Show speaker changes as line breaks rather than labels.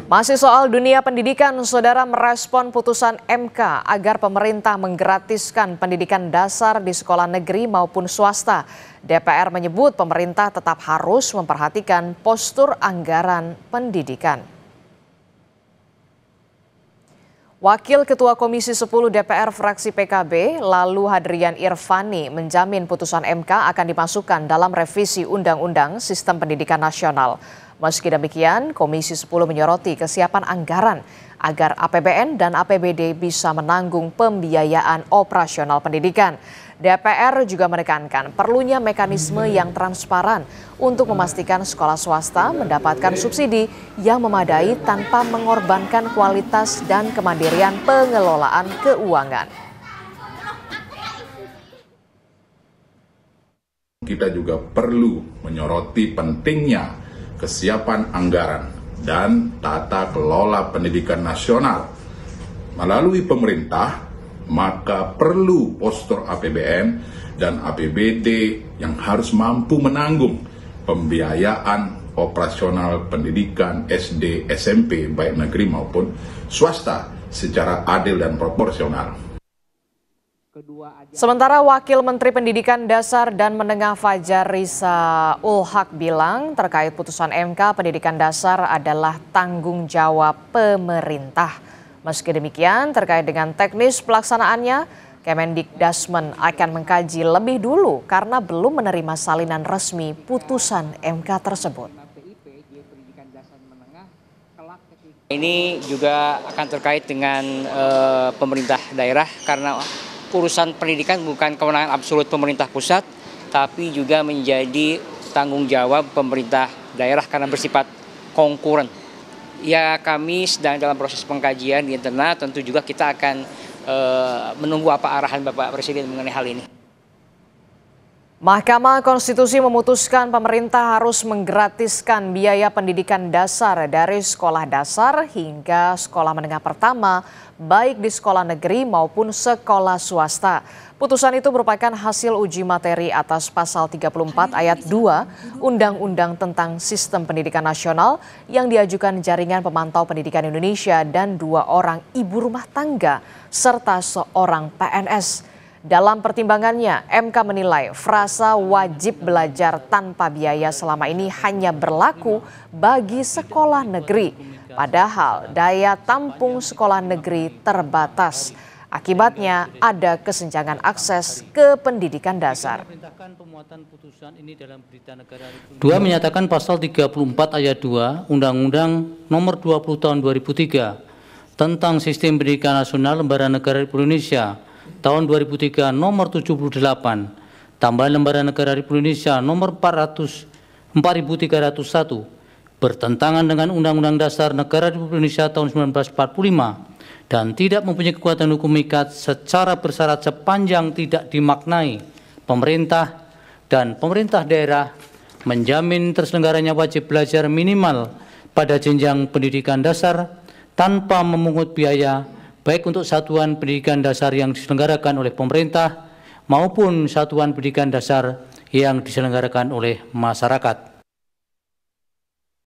Masih soal dunia pendidikan, saudara merespon putusan MK agar pemerintah menggratiskan pendidikan dasar di sekolah negeri maupun swasta. DPR menyebut pemerintah tetap harus memperhatikan postur anggaran pendidikan. Wakil Ketua Komisi 10 DPR fraksi PKB, Lalu Hadrian Irvani, menjamin putusan MK akan dimasukkan dalam revisi Undang-Undang Sistem Pendidikan Nasional. Meski demikian, Komisi 10 menyoroti kesiapan anggaran agar APBN dan APBD bisa menanggung pembiayaan operasional pendidikan. DPR juga menekankan perlunya mekanisme yang transparan untuk memastikan sekolah swasta mendapatkan subsidi yang memadai tanpa mengorbankan kualitas dan kemandirian pengelolaan keuangan.
Kita juga perlu menyoroti pentingnya kesiapan anggaran dan tata kelola pendidikan nasional melalui pemerintah, maka perlu postur APBN dan APBD yang harus mampu menanggung pembiayaan operasional pendidikan SD, SMP, baik negeri maupun swasta secara adil dan proporsional.
Sementara Wakil Menteri Pendidikan Dasar dan Menengah Fajar Risa Ulhaq bilang terkait putusan MK, pendidikan dasar adalah tanggung jawab pemerintah. Meski demikian, terkait dengan teknis pelaksanaannya, Kemendikdasmen akan mengkaji lebih dulu karena belum menerima salinan resmi putusan MK tersebut.
Ini juga akan terkait dengan pemerintah daerah karena urusan pendidikan bukan kewenangan absolut pemerintah pusat, tapi juga menjadi tanggung jawab pemerintah daerah karena bersifat konkuren. Ya, kami sedang dalam proses pengkajian di internal, tentu juga kita akan menunggu apa arahan Bapak Presiden mengenai hal ini.
Mahkamah Konstitusi memutuskan pemerintah harus menggratiskan biaya pendidikan dasar dari sekolah dasar hingga sekolah menengah pertama, baik di sekolah negeri maupun sekolah swasta. Putusan itu merupakan hasil uji materi atas pasal 34 ayat 2 Undang-Undang tentang Sistem Pendidikan Nasional yang diajukan Jaringan Pemantau Pendidikan Indonesia dan 2 orang ibu rumah tangga serta seorang PNS. Dalam pertimbangannya, MK menilai frasa wajib belajar tanpa biaya selama ini hanya berlaku bagi sekolah negeri. Padahal daya tampung sekolah negeri terbatas. Akibatnya ada kesenjangan akses ke pendidikan dasar.
Dua menyatakan pasal 34 ayat 2 Undang-Undang Nomor 20 Tahun 2003 tentang Sistem Pendidikan Nasional Lembaran Negara Republik Indonesia tahun 2003 nomor 78, tambahan Lembaran Negara Republik Indonesia nomor 4301, bertentangan dengan Undang-Undang Dasar Negara Republik Indonesia tahun 1945 dan tidak mempunyai kekuatan hukum ikat secara bersyarat sepanjang tidak dimaknai pemerintah dan pemerintah daerah menjamin terselenggaranya wajib belajar minimal pada jenjang pendidikan dasar tanpa memungut biaya baik untuk satuan pendidikan dasar yang diselenggarakan oleh pemerintah maupun satuan pendidikan dasar yang diselenggarakan oleh masyarakat.